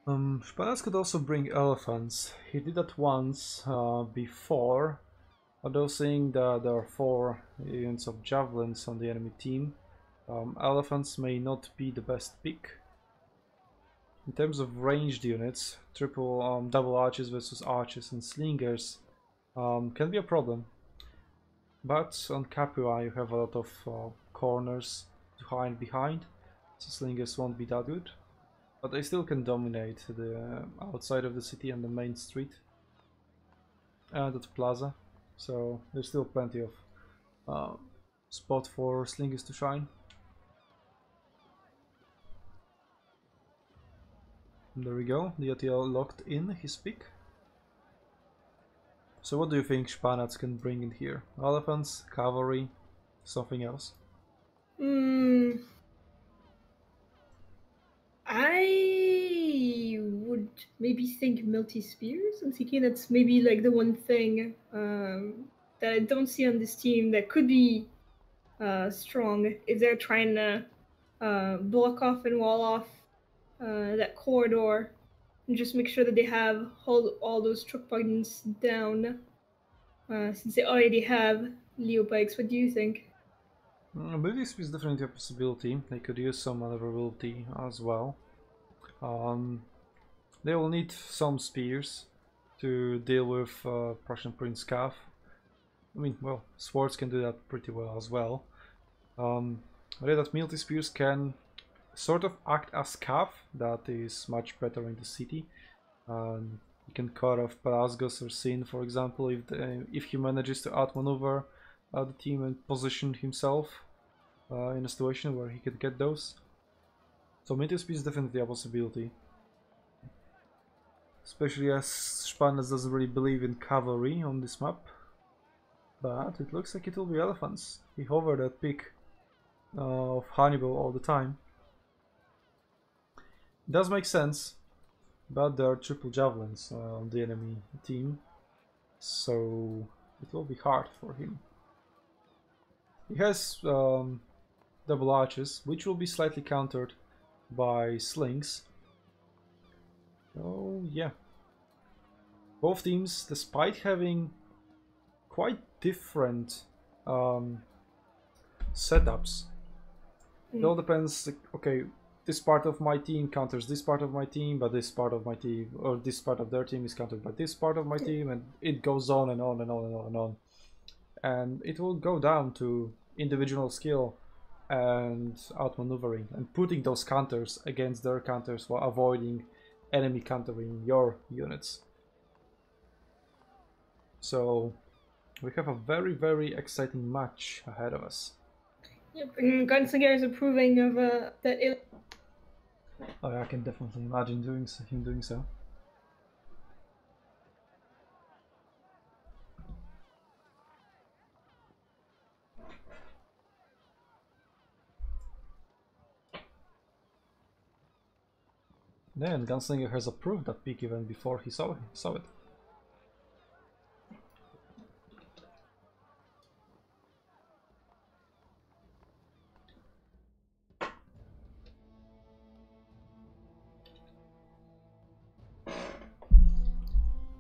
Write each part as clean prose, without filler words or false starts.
Spanac could also bring elephants. He did that once before, although seeing that there are 4 units of javelins on the enemy team, elephants may not be the best pick. In terms of ranged units, double archers versus archers and slingers can be a problem. But on Capua you have a lot of corners to hide behind, so slingers won't be that good. But they still can dominate the outside of the city and the main street and at the plaza. So there's still plenty of spot for slingers to shine. And there we go, the ATL locked in his pick. So what do you think Spanac can bring in here? Elephants, cavalry, something else? I would maybe think multi spears. I'm thinking that's maybe like the one thing that I don't see on this team that could be strong if they're trying to block off and wall off that corridor and just make sure that they have all those choke points down. Since they already have Leo bikes, what do you think? Ability speed is definitely a possibility. They could use some maneuverability as well. They will need some spears to deal with Prussian Prince Cav. I mean, well, swords can do that pretty well as well. But that multi spears can sort of act as Cav, that is much better in the city. You can cut off Pelasgos or Sin, for example, if he manages to outmaneuver the team and position himself in a situation where he could get those. So multi speed is definitely a possibility. Especially as Spanac doesn't really believe in cavalry on this map. But it looks like it will be elephants. He hovered at peak of Hannibal all the time. It does make sense, but there are triple javelins on the enemy team, so it will be hard for him. He has double arches, which will be slightly countered by slings. Oh yeah. Both teams, despite having quite different setups, it all depends. Like, okay, this part of my team counters this part of my team, but this part of my team, or this part of their team, is countered by this part of my team, and it goes on and on and on and on and on. And it will go down to individual skill and outmaneuvering and putting those counters against their counters while avoiding enemy countering your units. So we have a very, very exciting match ahead of us. Yep, and Gunslinger is approving of that. Oh, I can definitely imagine him doing so. Yeah, and Gunslinger has approved that pick even before he saw it.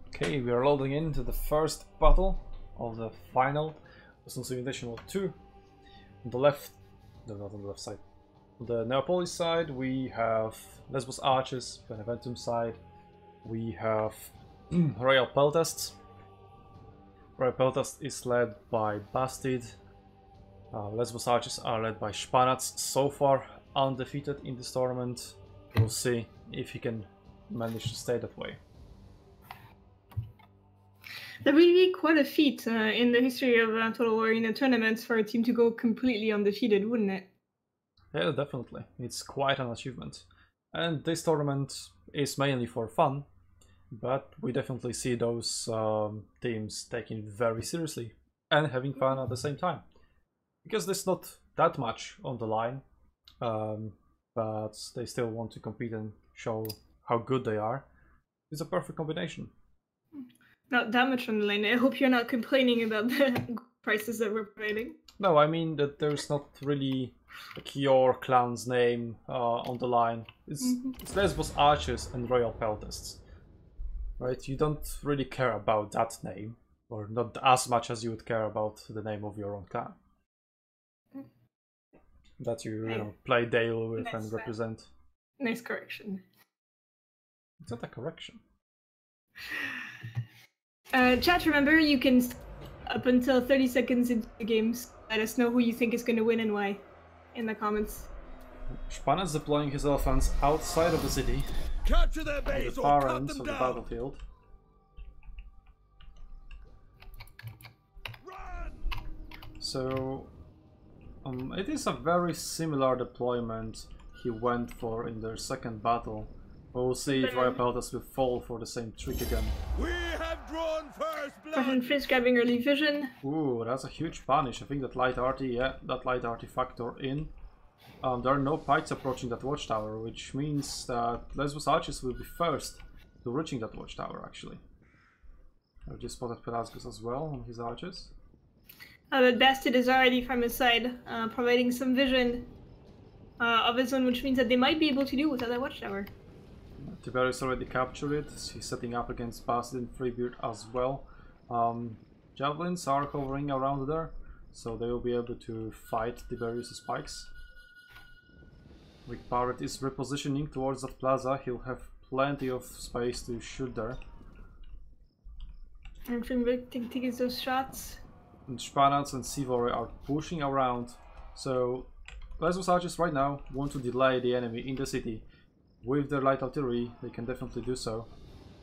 Okay, we are loading into the first battle of the final Western Civilization War 2. On the left, no, not on the left side. On the Neapolis side, we have Lesbos Archers. Beneventum side, we have Royal Peltasts. Royal Peltast is led by Bastid. Lesbos Archers are led by Spanac, so far undefeated in this tournament. We'll see if he can manage to stay that way. That would be quite a feat in the history of Total War Arena tournaments for a team to go completely undefeated, wouldn't it? Yeah, definitely. It's quite an achievement. And this tournament is mainly for fun, but we definitely see those teams taking it very seriously and having fun at the same time. Because there's not that much on the line, but they still want to compete and show how good they are. It's a perfect combination. Not that much on the line. I hope you're not complaining about the prices that we're providing. No, I mean that there's not really like your clan's name on the line. It's Lesbos Archers and Royal Peltasts, right? You don't really care about that name, or not as much as you would care about the name of your own clan that you know play daily with and represent. Nice correction. It's not a correction. Chat, remember you can, up until 30 seconds into the games, let us know who you think is going to win and why in the comments. Spana's deploying his elephants outside of the city, Capture their base at the or far cut ends them of the down. battlefield. Run! So, it is a very similar deployment he went for in their second battle. We'll see if Royal Peltas will fall for the same trick again. We have drawn first Prussian blood. Frizz grabbing early vision. Ooh, that's a huge punish. I think that light arty, yeah, that light arty factor in. There are no pikes approaching that watchtower, which means that Lesbos Archers will be first to reaching that watchtower, actually. I've just spotted Pelasgus as well on his archers. But Bastard is already from his side, providing some vision of his own, which means that they might be able to do without that watchtower. Tiberius already captured it. He's setting up against Bastard and Freebeard as well. Javelins are hovering around there, so they will be able to fight Tiberius' pikes. Rick Barrett is repositioning towards that plaza. He'll have plenty of space to shoot there. And Freebeard takes those shots. And Spanats and Sivori are pushing around, so Lesbos Archers right now want to delay the enemy in the city. With their light artillery, they can definitely do so,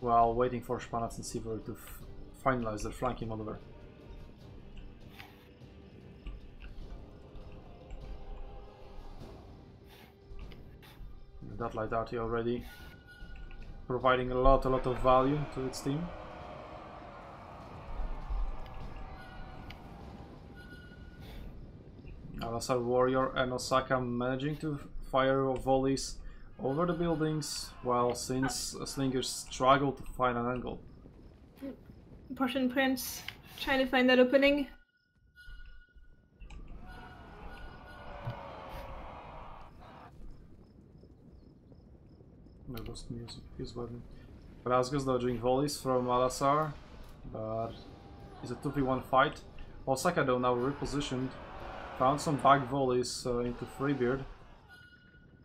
while waiting for Spanats and Sivori to finalize their flanking maneuver. And that light artillery already providing a lot of value to its team. Al-Assad Warrior and Osaka managing to fire volleys over the buildings, while since Slingers struggle to find an angle. Prussian Prince trying to find that opening. There was music, his weapon. Pelasgus dodging volleys from Al-Assad, but it's a 2v1 fight. Osaka though now repositioned, found some back volleys into Freebeard.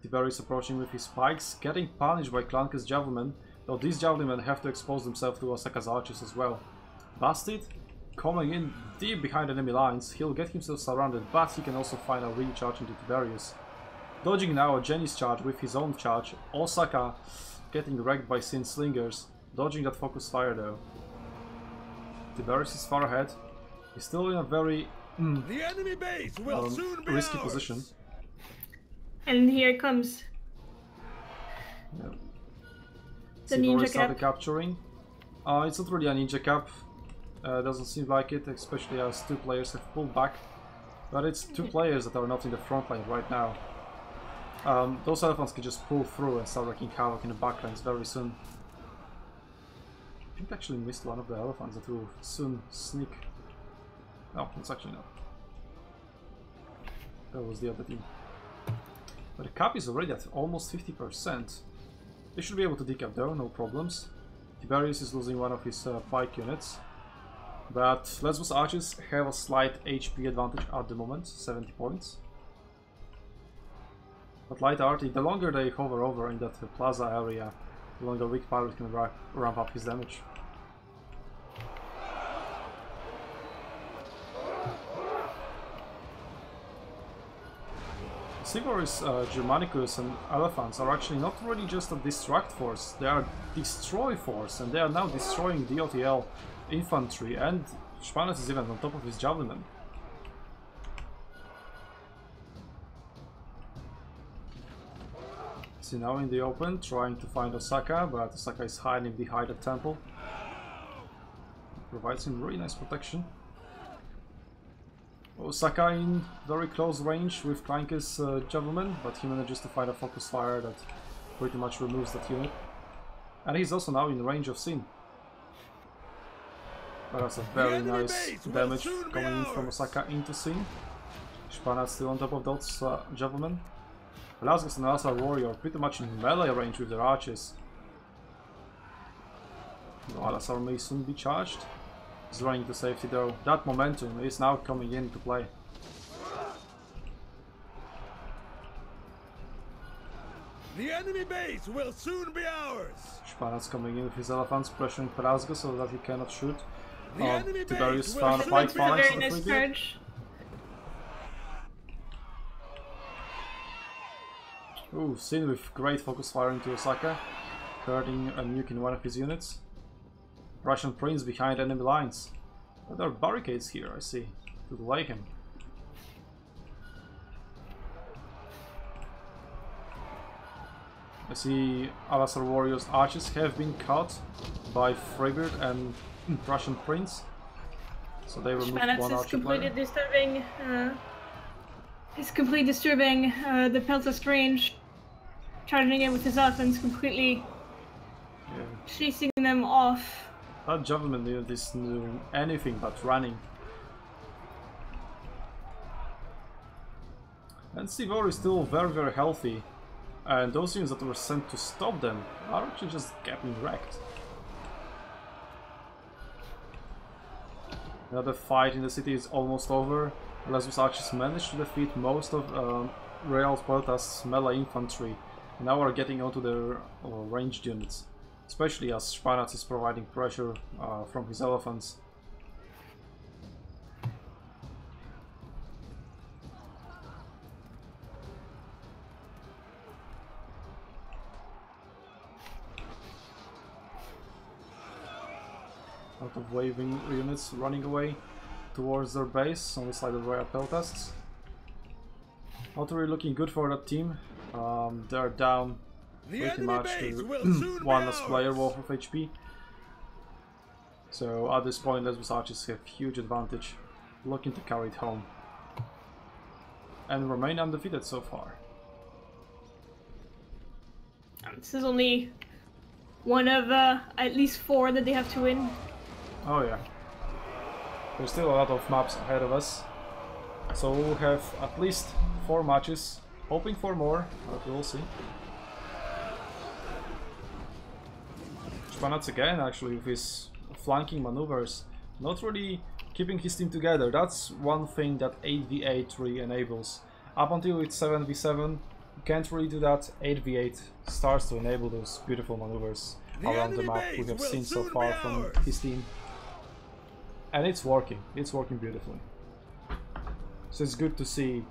Tiberius approaching with his spikes, getting punished by Clanke's javelin, though these javelin have to expose themselves to Osaka's archers as well. Bastard coming in deep behind enemy lines, he'll get himself surrounded, but he can also find a recharge into Tiberius. Dodging now a Jenny's charge with his own charge, Osaka getting wrecked by Sin Slingers, dodging that focus fire though. Tiberius is far ahead, he's still in a very The enemy base will soon be risky ours. position. And here it comes. Yeah. The Sivori ninja started cap. capturing. It's not really a ninja cap. Doesn't seem like it, especially as two players have pulled back. But it's two players that are not in the front line right now. Those elephants can just pull through and start wreaking havoc in the backlines very soon. I think I actually missed one of the elephants that will soon sneak. Oh, it's actually not. That was the other team. But the cap is already at almost 50%. They should be able to decap though, no problems. Tiberius is losing one of his pike units. But Lesbos Archers have a slight HP advantage at the moment, 70 points. But Light Arty, the longer they hover over in that plaza area, the longer Weak Pirate can ramp up his damage. Sivor's Germanicus and Elephants are actually not really just a distract force, they are destroy force, and they are now destroying DOTL infantry, and Spanats is even on top of his javelin. See now in the open, trying to find Osaka, but Osaka is hiding behind the temple. Provides him really nice protection. Osaka in very close range with Clanke's javelin, but he manages to find a focus fire that pretty much removes that unit. And he's also now in range of Sin. But that's a very nice damage coming in from Osaka into Sin. Spanat still on top of those javelin. Velasquez and Alazar Warrior pretty much in melee range with their archers. Alazar may soon be charged. He's running to safety though. That momentum is now coming into play. The enemy base will soon be ours. Spanat's coming in with his elephants, pressuring Pelasgo so that he cannot shoot. The enemy Tiberius base will found soon 5 be phalanx Very on the nice front. charge. Ooh, Sin with great focus fire into Osaka, hurting a nuke in one of his units. Russian Prince behind enemy lines. But there are barricades here, I see, to delay him. I see Alazar Warrior's archers have been caught by Freybeard and Russian Prince. So they removed Spanats one is archer completely player. disturbing. He's completely disturbing the Peltas range, charging in with his elephants, completely Yeah. chasing them off. That javelin unit is doing anything but running. And Sivor is still very healthy. And those units that were sent to stop them are actually just getting wrecked. Another fight in the city is almost over. Lesbos archers managed to defeat most of Real Peltas' melee infantry. And now are getting onto their ranged units. Especially as Spanats is providing pressure from his elephants. Out of waving units running away towards their base on the side of Royal Peltas. Not really looking good for that team. They're down The pretty enemy much base to will soon one be less player ours. worth of HP. So at this point, Lesbos archers have huge advantage, looking to carry it home. And remain undefeated so far. This is only one of at least 4 that they have to win. Oh yeah. There's still a lot of maps ahead of us. So we'll have at least 4 matches. Hoping for more, but we'll see. Spanats again, actually, with his flanking maneuvers. Not really keeping his team together. That's one thing that 8v8 really enables. Up until it's 7v7, you can't really do that. 8v8 starts to enable those beautiful maneuvers The around the enemy map we base have will seen so soon far be from ours. his team. And it's working beautifully. So it's good to see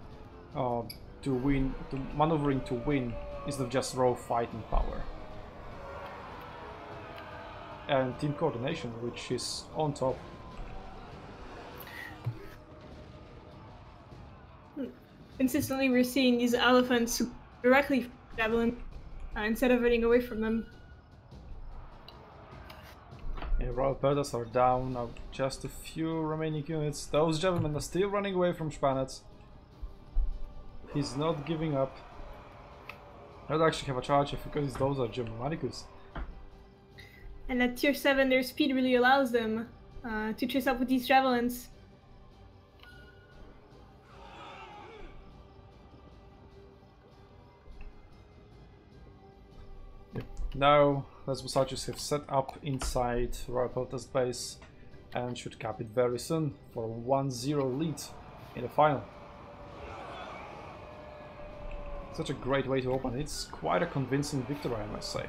maneuvering to win instead of just raw fighting power. And team coordination, which is on top. Consistently, we're seeing these elephants directly javelin instead of running away from them. Yeah, Royal Peltas are down now, just a few remaining units. Those gentlemen are still running away from Spanats. He's not giving up. I don't actually have a charge because those are Germanicus. And at tier 7, their speed really allows them to chase up with these javelins. Now, Lesbos archers have set up inside Royal Peltas base and should cap it very soon for a 1-0 lead in the final. Such a great way to open. It's quite a convincing victory, I must say.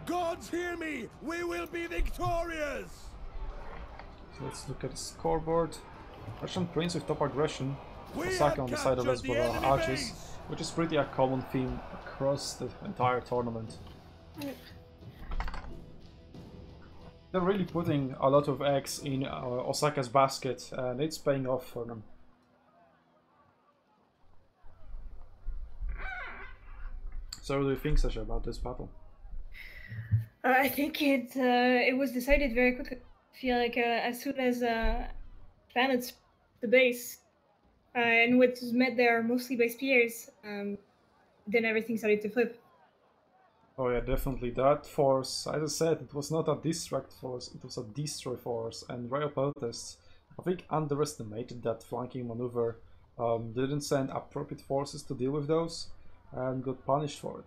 Gods hear me! We will be victorious! So let's look at the scoreboard. Russian Prince with top aggression. We Osaka have on the side of captured the Lesbos enemy archers, base. which is pretty a common theme across the entire tournament. They're really putting a lot of eggs in Osaka's basket, and it's paying off for them. So what do you think, Sasha, about this battle? I think it was decided very quickly. I feel like as soon as planets the base and was met there mostly by spears, then everything started to flip. Oh yeah, definitely. That force, as I said, it was not a distract force, it was a destroy force, and Royal Protests, I think, underestimated that flanking maneuver, didn't send appropriate forces to deal with those, and got punished for it.